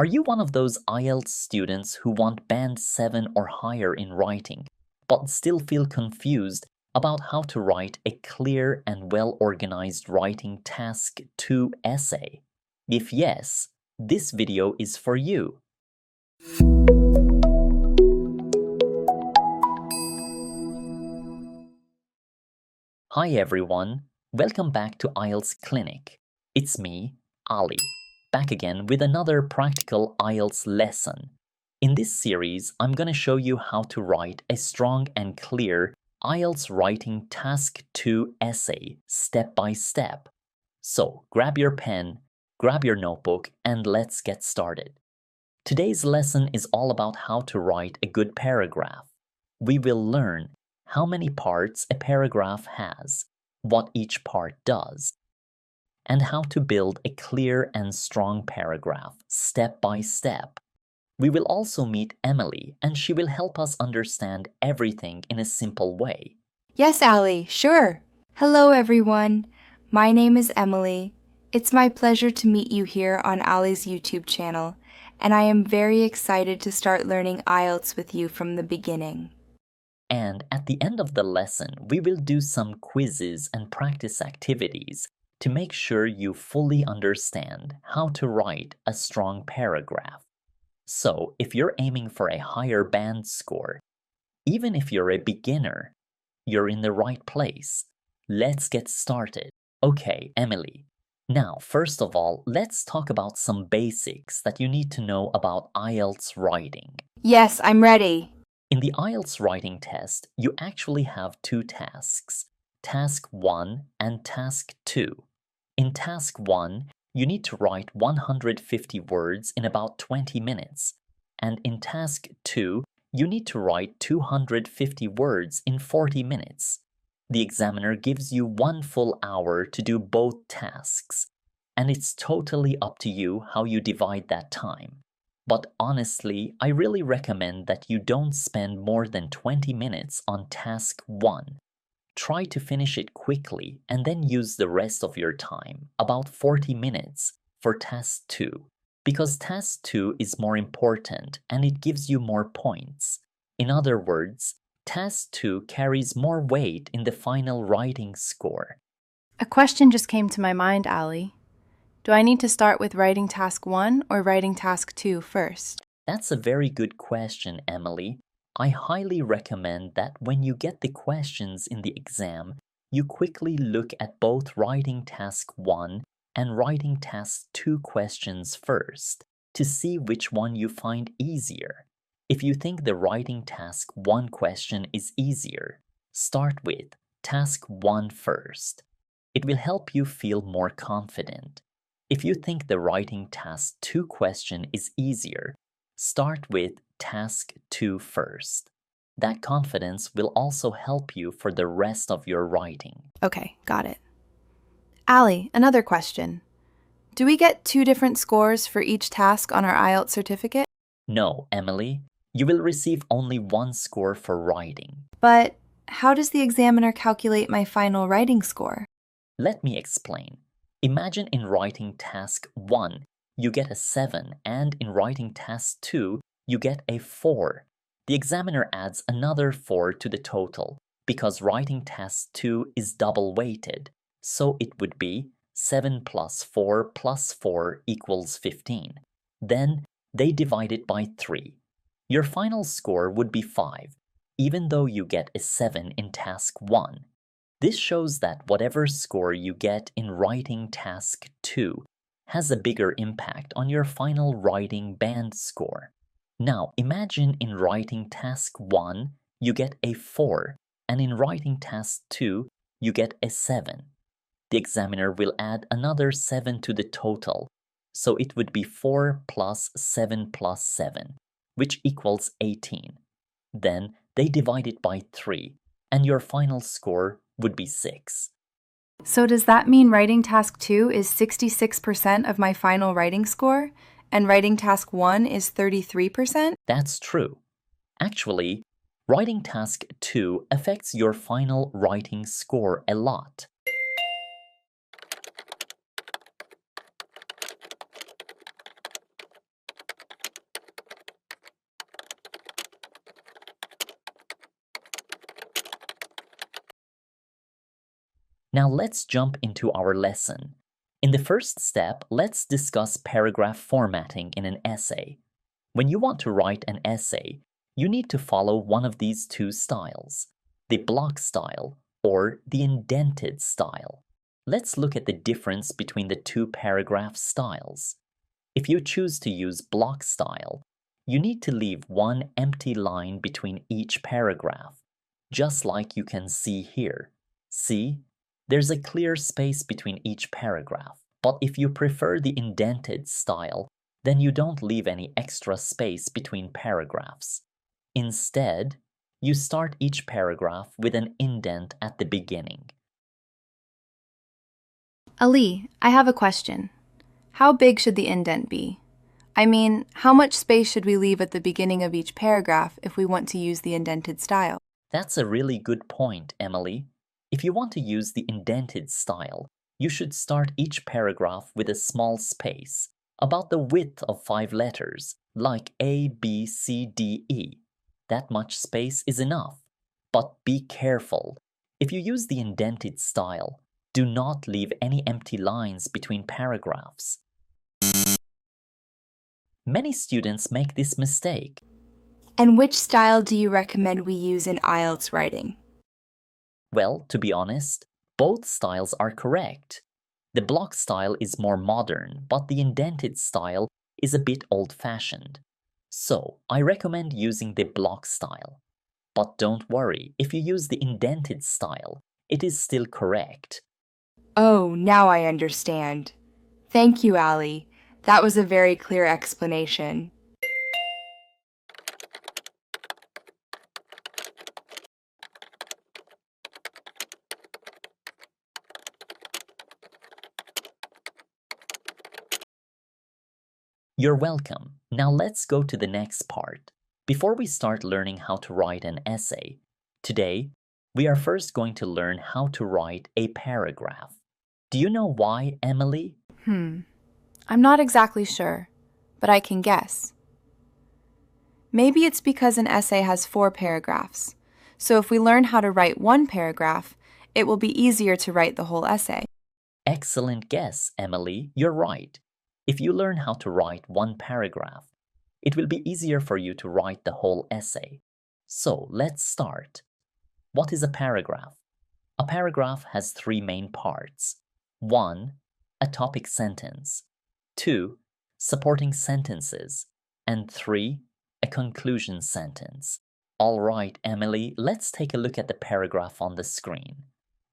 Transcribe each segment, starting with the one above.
Are you one of those IELTS students who want band 7 or higher in writing, but still feel confused about how to write a clear and well-organized writing task 2 essay? If yes, this video is for you. Hi everyone, welcome back to IELTS Clinic. It's me, Ali, back again with another practical IELTS lesson. In this series, I'm going to show you how to write a strong and clear IELTS Writing Task 2 essay step by step. So grab your pen, grab your notebook, and let's get started. Today's lesson is all about how to write a good paragraph. We will learn how many parts a paragraph has, what each part does, and how to build a clear and strong paragraph step by step. We will also meet Emily, and she will help us understand everything in a simple way. Yes, Ali, sure. Hello, everyone. My name is Emily. It's my pleasure to meet you here on Ali's YouTube channel, and I am very excited to start learning IELTS with you from the beginning. And at the end of the lesson, we will do some quizzes and practice activities to make sure you fully understand how to write a strong paragraph. So, if you're aiming for a higher band score, even if you're a beginner, you're in the right place. Let's get started. Okay, Emily. Now, first of all, let's talk about some basics that you need to know about IELTS writing. Yes, I'm ready. In the IELTS writing test, you actually have two tasks, Task 1 and Task 2. In Task 1, you need to write 150 words in about 20 minutes, and in Task 2, you need to write 250 words in 40 minutes. The examiner gives you 1 full hour to do both tasks, and it's totally up to you how you divide that time. But honestly, I really recommend that you don't spend more than 20 minutes on Task 1. Try to finish it quickly and then use the rest of your time, about 40 minutes, for Task 2, because Task 2 is more important and it gives you more points. In other words, Task 2 carries more weight in the final writing score. A question just came to my mind, Ali. Do I need to start with writing task 1 or writing task 2 first? That's a very good question, Emily. I highly recommend that when you get the questions in the exam, you quickly look at both writing task 1 and writing task 2 questions first to see which one you find easier. If you think the writing task 1 question is easier, start with task 1 first. It will help you feel more confident. If you think the writing task 2 question is easier, start with task 2 first. That confidence will also help you for the rest of your writing. Okay, got it. Ali, another question. Do we get 2 different scores for each task on our IELTS certificate? No, Emily. You will receive only 1 score for writing. But how does the examiner calculate my final writing score? Let me explain. Imagine in writing task 1, you get a 7, and in writing task 2, you get a 4. The examiner adds another 4 to the total, because writing task 2 is double-weighted, so it would be 7 plus 4 plus 4 equals 15. Then, they divide it by 3. Your final score would be 5, even though you get a 7 in task 1. This shows that whatever score you get in writing task 2 has a bigger impact on your final writing band score. Now, imagine in writing task 1, you get a 4, and in writing task 2, you get a 7. The examiner will add another 7 to the total, so it would be 4 plus 7 plus 7, which equals 18. Then, they divide it by 3, and your final score would be 6. So does that mean writing task 2 is 66% of my final writing score, and writing task 1 is 33%? That's true. Actually, writing task 2 affects your final writing score a lot. Now let's jump into our lesson. In the first step, let's discuss paragraph formatting in an essay. When you want to write an essay, you need to follow one of these two styles, the block style or the indented style. Let's look at the difference between the two paragraph styles. If you choose to use block style, you need to leave one empty line between each paragraph, just like you can see here. See? There's a clear space between each paragraph. But if you prefer the indented style, then you don't leave any extra space between paragraphs. Instead, you start each paragraph with an indent at the beginning. Ali, I have a question. How big should the indent be? I mean, how much space should we leave at the beginning of each paragraph if we want to use the indented style? That's a really good point, Emily. If you want to use the indented style, you should start each paragraph with a small space, about the width of 5 letters, like A, B, C, D, E. That much space is enough. But be careful. If you use the indented style, do not leave any empty lines between paragraphs. Many students make this mistake. And which style do you recommend we use in IELTS writing? Well, to be honest, both styles are correct. The block style is more modern, but the indented style is a bit old-fashioned. So, I recommend using the block style. But don't worry, if you use the indented style, it is still correct. Oh, now I understand. Thank you, Ali. That was a very clear explanation. You're welcome. Now let's go to the next part. Before we start learning how to write an essay, today we are first going to learn how to write a paragraph. Do you know why, Emily? I'm not exactly sure, but I can guess. Maybe it's because an essay has 4 paragraphs. So if we learn how to write one paragraph, it will be easier to write the whole essay. Excellent guess, Emily. You're right. If you learn how to write one paragraph, it will be easier for you to write the whole essay. So let's start. What is a paragraph? A paragraph has 3 main parts. 1. A topic sentence. 2. Supporting sentences. And 3. A conclusion sentence. All right, Emily, let's take a look at the paragraph on the screen.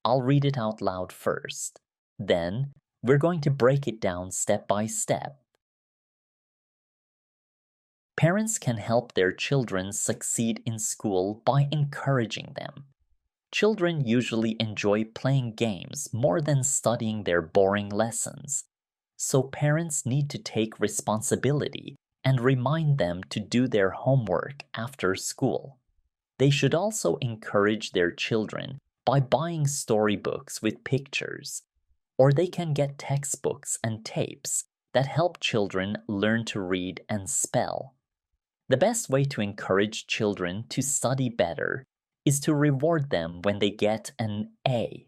I'll read it out loud first. Then, we're going to break it down step by step. Parents can help their children succeed in school by encouraging them. Children usually enjoy playing games more than studying their boring lessons. So parents need to take responsibility and remind them to do their homework after school. They should also encourage their children by buying storybooks with pictures, or they can get textbooks and tapes that help children learn to read and spell. The best way to encourage children to study better is to reward them when they get an A.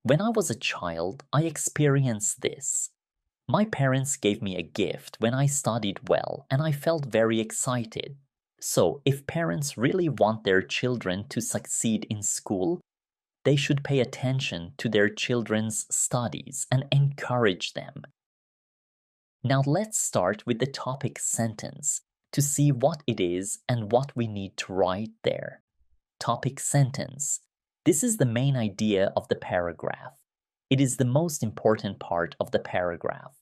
When I was a child, I experienced this. My parents gave me a gift when I studied well, and I felt very excited. So, if parents really want their children to succeed in school, they should pay attention to their children's studies and encourage them. Now let's start with the topic sentence to see what it is and what we need to write there. Topic sentence. This is the main idea of the paragraph. It is the most important part of the paragraph.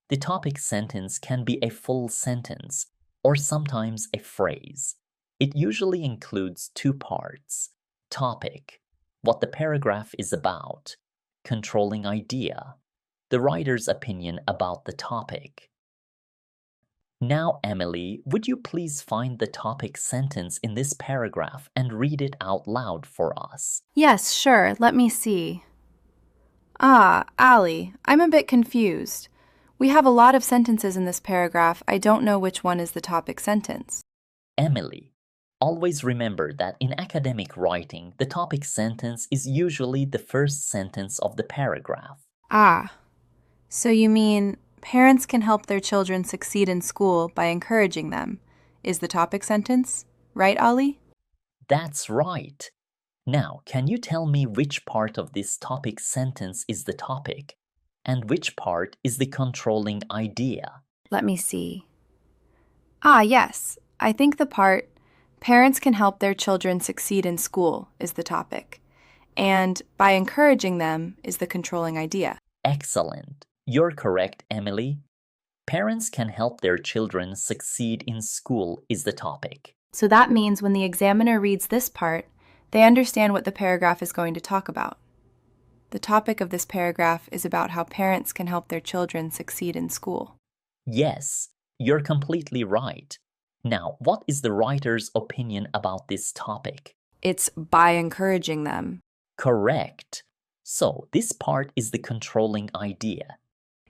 The topic sentence can be a full sentence or sometimes a phrase. It usually includes 2 parts. Topic, what the paragraph is about. Controlling idea, the writer's opinion about the topic. Now, Emily, would you please find the topic sentence in this paragraph and read it out loud for us? Yes, sure. Let me see. Ali, I'm a bit confused. We have a lot of sentences in this paragraph. I don't know which one is the topic sentence. Emily, Always remember that in academic writing, the topic sentence is usually the first sentence of the paragraph. Ah, so you mean parents can help their children succeed in school by encouraging them, is the topic sentence, right, Ali? That's right. Now, can you tell me which part of this topic sentence is the topic and which part is the controlling idea? Let me see. Ah, yes. I think the part, parents can help their children succeed in school, is the topic. And by encouraging them is the controlling idea. Excellent. You're correct, Emily. Parents can help their children succeed in school is the topic. So that means when the examiner reads this part, they understand what the paragraph is going to talk about. The topic of this paragraph is about how parents can help their children succeed in school. Yes, you're completely right. Now, what is the writer's opinion about this topic? It's by encouraging them. Correct. So, this part is the controlling idea.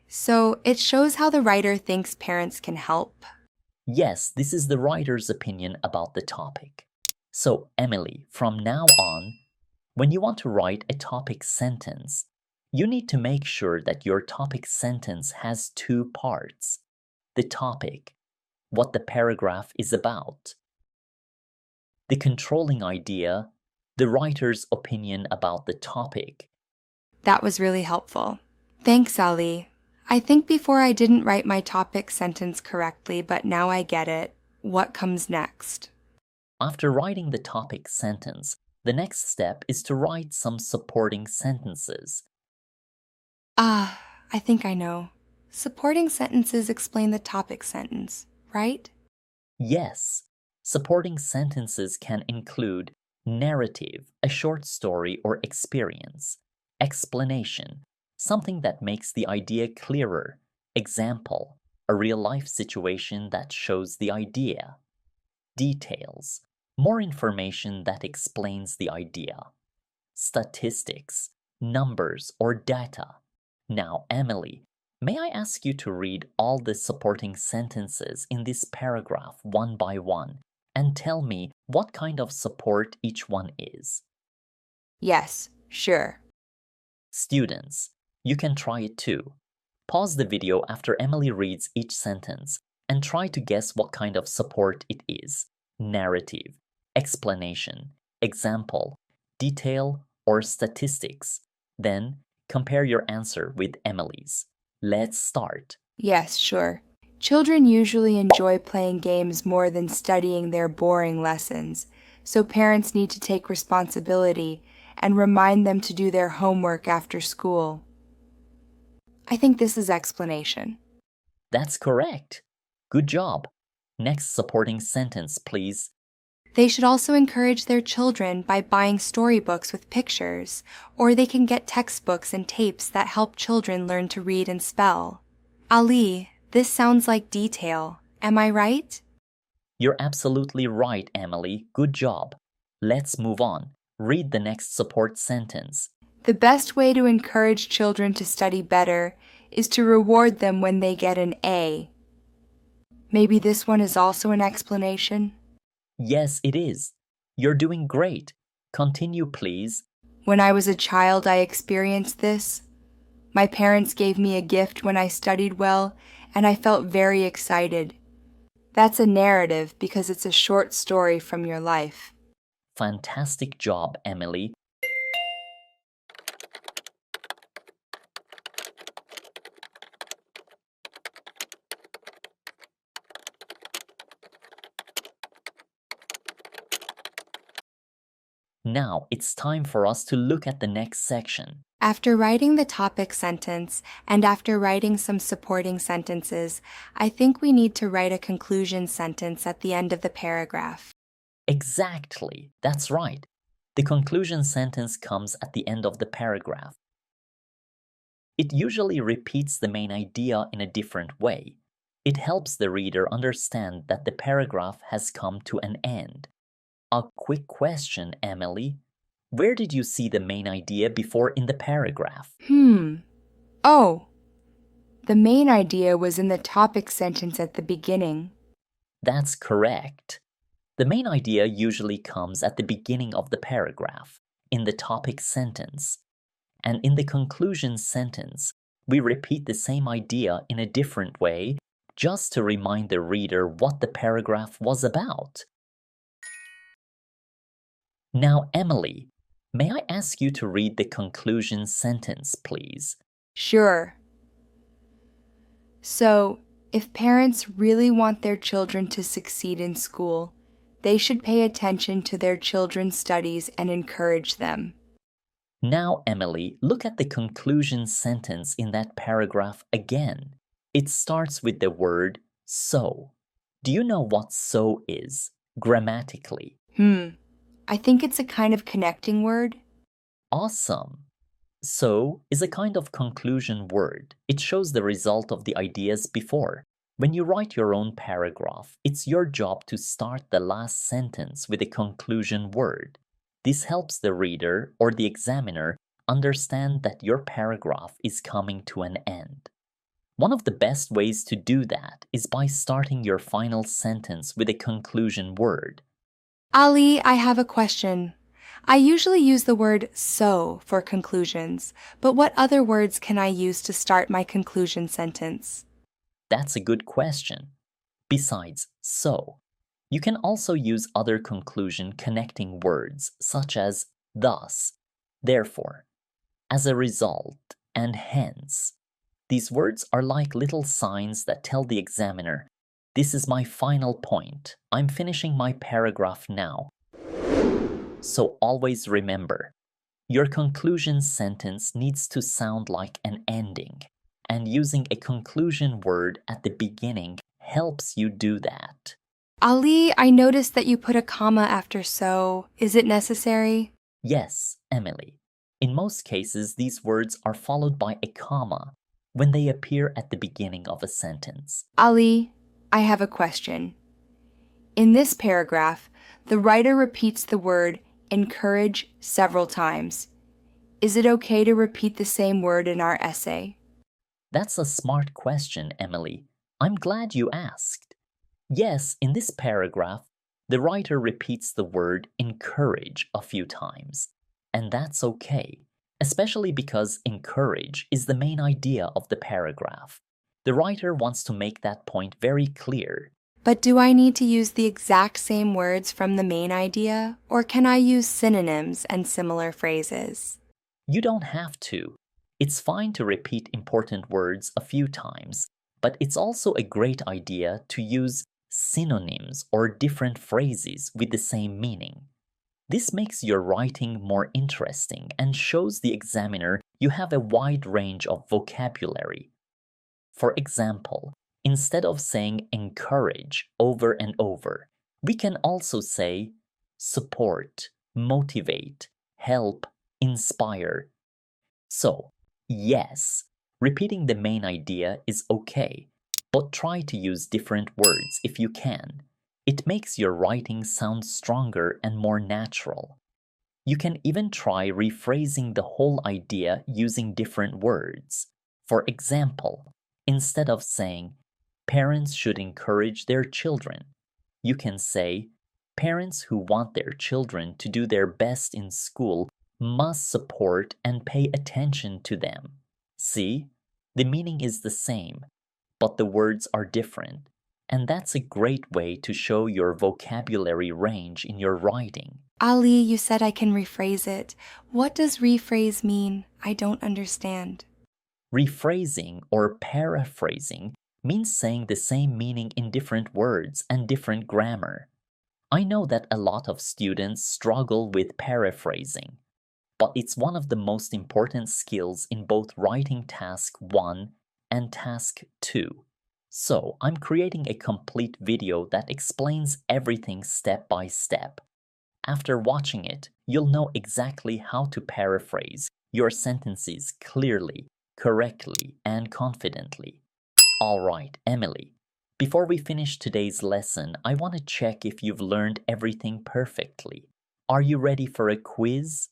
So it shows how the writer thinks parents can help. Yes, this is the writer's opinion about the topic. So, Emily, from now on, when you want to write a topic sentence, you need to make sure that your topic sentence has two parts. The topic, what the paragraph is about. The controlling idea, the writer's opinion about the topic. That was really helpful. Thanks, Ali. I think before I didn't write my topic sentence correctly, but now I get it. What comes next? After writing the topic sentence, the next step is to write some supporting sentences. I think I know. Supporting sentences explain the topic sentence, right? Yes, supporting sentences can include narrative, a short story or experience, explanation, something that makes the idea clearer, example, a real-life situation that shows the idea, details, more information that explains the idea, statistics, numbers or data. Now, Emily, may I ask you to read all the supporting sentences in this paragraph one by one and tell me what kind of support each one is? Yes, sure. Students, you can try it too. Pause the video after Emily reads each sentence and try to guess what kind of support it is. Narrative, explanation, example, detail, or statistics. Then, compare your answer with Emily's. Let's start. Yes, sure. Children usually enjoy playing games more than studying their boring lessons, so parents need to take responsibility and remind them to do their homework after school. I think this is explanation. That's correct. Good job. Next supporting sentence, please. They should also encourage their children by buying storybooks with pictures, or they can get textbooks and tapes that help children learn to read and spell. Ali, this sounds like detail. Am I right? You're absolutely right, Emily. Good job. Let's move on. Read the next support sentence. The best way to encourage children to study better is to reward them when they get an A. Maybe this one is also an explanation? Yes, it is. You're doing great. Continue, please. When I was a child, I experienced this. My parents gave me a gift when I studied well, and I felt very excited. That's a narrative because it's a short story from your life. Fantastic job, Emily. Now it's time for us to look at the next section. After writing the topic sentence and after writing some supporting sentences, I think we need to write a conclusion sentence at the end of the paragraph. Exactly, that's right. The conclusion sentence comes at the end of the paragraph. It usually repeats the main idea in a different way. It helps the reader understand that the paragraph has come to an end. A quick question, Emily. Where did you see the main idea before in the paragraph? Oh, the main idea was in the topic sentence at the beginning. That's correct. The main idea usually comes at the beginning of the paragraph, in the topic sentence. And in the conclusion sentence, we repeat the same idea in a different way just to remind the reader what the paragraph was about. Now, Emily, may I ask you to read the conclusion sentence, please? Sure. So, if parents really want their children to succeed in school, they should pay attention to their children's studies and encourage them. Now, Emily, look at the conclusion sentence in that paragraph again. It starts with the word so. Do you know what so is, grammatically? I think it's a kind of connecting word. Awesome! So is a kind of conclusion word. It shows the result of the ideas before. When you write your own paragraph, it's your job to start the last sentence with a conclusion word. This helps the reader or the examiner understand that your paragraph is coming to an end. One of the best ways to do that is by starting your final sentence with a conclusion word. Ali, I have a question. I usually use the word so for conclusions, but what other words can I use to start my conclusion sentence? That's a good question. Besides so, you can also use other conclusion connecting words such as thus, therefore, as a result, and hence. These words are like little signs that tell the examiner, this is my final point. I'm finishing my paragraph now. So always remember, your conclusion sentence needs to sound like an ending, and using a conclusion word at the beginning helps you do that. Ali, I noticed that you put a comma after so. Is it necessary? Yes, Emily. In most cases, these words are followed by a comma when they appear at the beginning of a sentence. Ali, I have a question. In this paragraph, the writer repeats the word encourage several times. Is it okay to repeat the same word in our essay? That's a smart question, Emily. I'm glad you asked. Yes, in this paragraph, the writer repeats the word encourage a few times, and that's okay, especially because encourage is the main idea of the paragraph. The writer wants to make that point very clear. But do I need to use the exact same words from the main idea, or can I use synonyms and similar phrases? You don't have to. It's fine to repeat important words a few times, but it's also a great idea to use synonyms or different phrases with the same meaning. This makes your writing more interesting and shows the examiner you have a wide range of vocabulary. For example, instead of saying encourage over and over, we can also say support, motivate, help, inspire. So, yes, repeating the main idea is okay, but try to use different words if you can. It makes your writing sound stronger and more natural. You can even try rephrasing the whole idea using different words. For example, instead of saying, parents should encourage their children, you can say, parents who want their children to do their best in school must support and pay attention to them. See, the meaning is the same, but the words are different, and that's a great way to show your vocabulary range in your writing. Ali, you said I can rephrase it. What does rephrase mean? I don't understand. Rephrasing or paraphrasing means saying the same meaning in different words and different grammar. I know that a lot of students struggle with paraphrasing, but it's one of the most important skills in both Writing Task 1 and Task 2. So I'm creating a complete video that explains everything step by step. After watching it, you'll know exactly how to paraphrase your sentences clearly, correctly, and confidently. All right, Emily, before we finish today's lesson, I want to check if you've learned everything perfectly. Are you ready for a quiz?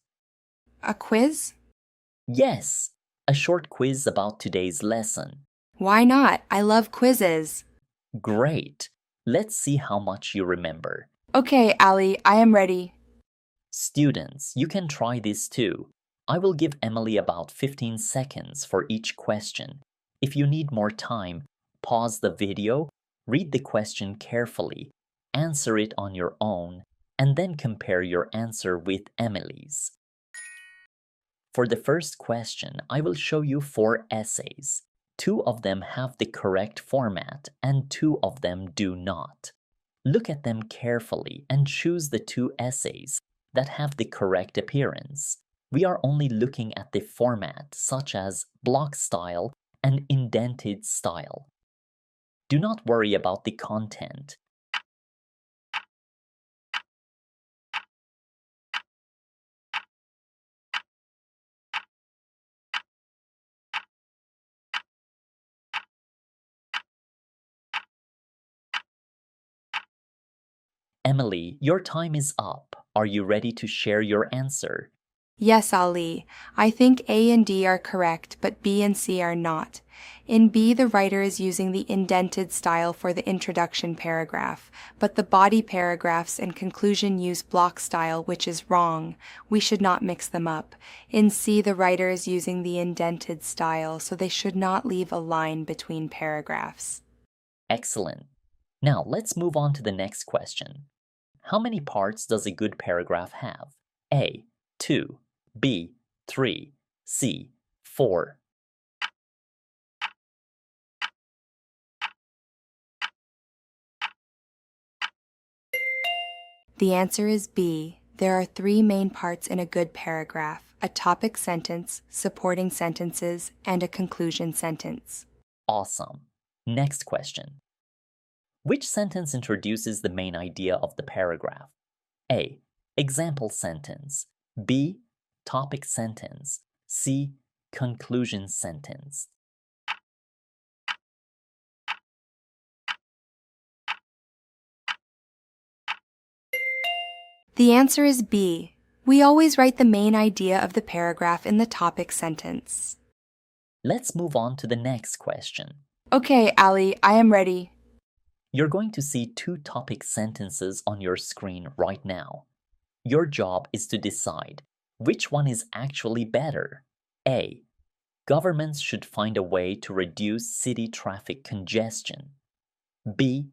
A quiz? Yes, a short quiz about today's lesson. Why not? I love quizzes. Great. Let's see how much you remember. Okay, Ali, I am ready. Students, you can try this too. I will give Emily about 15 seconds for each question. If you need more time, pause the video, read the question carefully, answer it on your own, and then compare your answer with Emily's. For the first question, I will show you 4 essays. 2 of them have the correct format and 2 of them do not. Look at them carefully and choose the 2 essays that have the correct appearance. We are only looking at the format, such as block style and indented style. Do not worry about the content. Emily, your time is up. Are you ready to share your answer? Yes, Ali. I think A and D are correct, but B and C are not. In B, the writer is using the indented style for the introduction paragraph, but the body paragraphs and conclusion use block style, which is wrong. We should not mix them up. In C, the writer is using the indented style, so they should not leave a line between paragraphs. Excellent. Now let's move on to the next question. How many parts does a good paragraph have? A, 2, B, 3, C, 4. The answer is B. There are 3 main parts in a good paragraph: a topic sentence, supporting sentences, and a conclusion sentence. Awesome. Next question. Which sentence introduces the main idea of the paragraph? A, example sentence. B, topic sentence. C, conclusion sentence. The answer is B. We always write the main idea of the paragraph in the topic sentence. Let's move on to the next question. Okay, Ali, I am ready. You're going to see 2 topic sentences on your screen right now. Your job is to decide which one is actually better. A, governments should find a way to reduce city traffic congestion. B,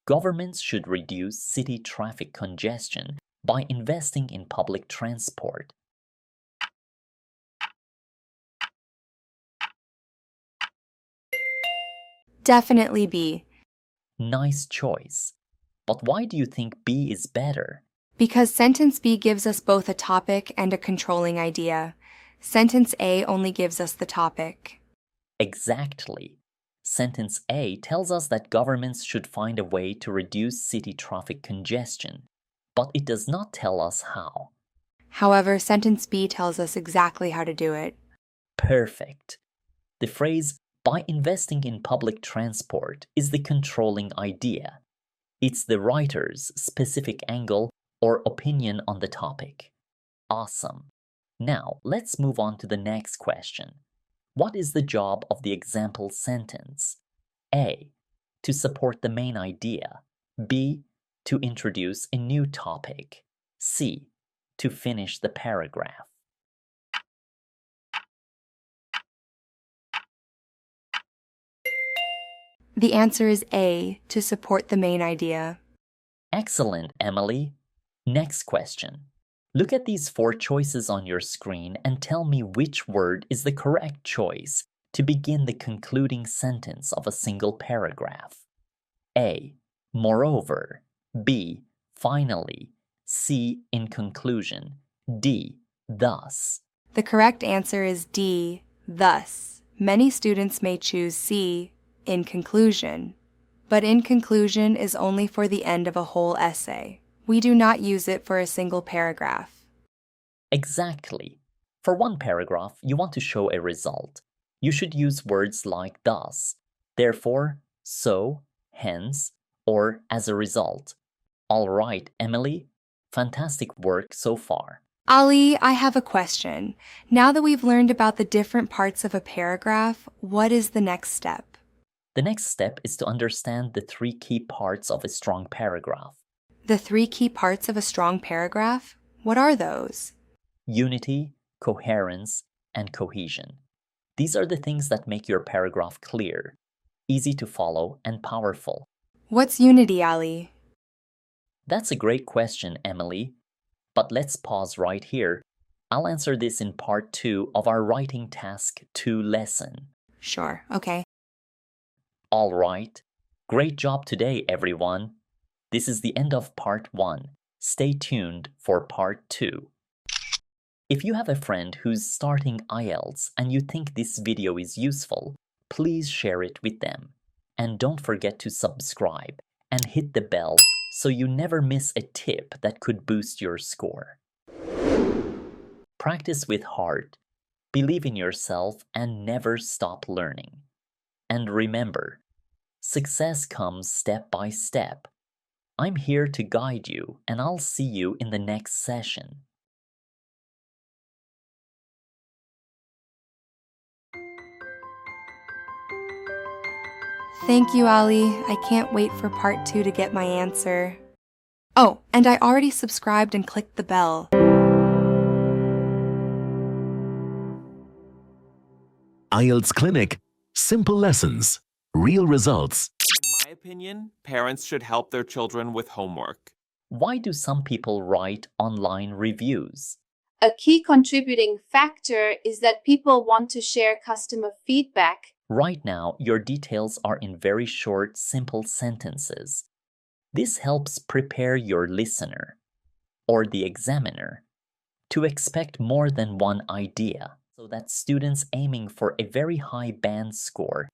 governments should reduce city traffic congestion by investing in public transport. Definitely B. Nice choice. But why do you think B is better? Because sentence B gives us both a topic and a controlling idea. Sentence A only gives us the topic. Exactly. Sentence A tells us that governments should find a way to reduce city traffic congestion, but it does not tell us how. However, sentence B tells us exactly how to do it. Perfect. The phrase, by investing in public transport, is the controlling idea. It's the writer's specific angle or opinion on the topic. Awesome. Now, let's move on to the next question. What is the job of the example sentence? A, to support the main idea. B, to introduce a new topic. C, to finish the paragraph. The answer is A, to support the main idea. Excellent, Emily. Next question. Look at these 4 choices on your screen and tell me which word is the correct choice to begin the concluding sentence of a single paragraph. A, moreover. B, finally. C, in conclusion. D, thus. The correct answer is D, thus. Many students may choose C, in conclusion. But in conclusion is only for the end of a whole essay. We do not use it for a single paragraph. Exactly. For one paragraph, you want to show a result. You should use words like thus, therefore, so, hence, or as a result. All right, Emily. Fantastic work so far. Ali, I have a question. Now that we've learned about the different parts of a paragraph, what is the next step? The next step is to understand the 3 key parts of a strong paragraph. The 3 key parts of a strong paragraph? What are those? Unity, coherence, and cohesion. These are the things that make your paragraph clear, easy to follow, and powerful. What's unity, Ali? That's a great question, Emily. But let's pause right here. I'll answer this in part 2 of our Writing Task 2 lesson. Sure, okay. All right. Great job today, everyone. This is the end of part 1. Stay tuned for part 2. If you have a friend who's starting IELTS and you think this video is useful, please share it with them. And don't forget to subscribe and hit the bell so you never miss a tip that could boost your score. Practice with heart, believe in yourself, and never stop learning. And remember, success comes step by step. I'm here to guide you, and I'll see you in the next session. Thank you, Ali. I can't wait for part 2 to get my answer. Oh, and I already subscribed and clicked the bell. IELTS Clinic. Simple lessons. Real results. In my opinion, parents should help their children with homework. Why do some people write online reviews? A key contributing factor is that people want to share customer feedback. Right now, your details are in very short, simple sentences. This helps prepare your listener, or the examiner, to expect more than one idea, so that students aiming for a very high band score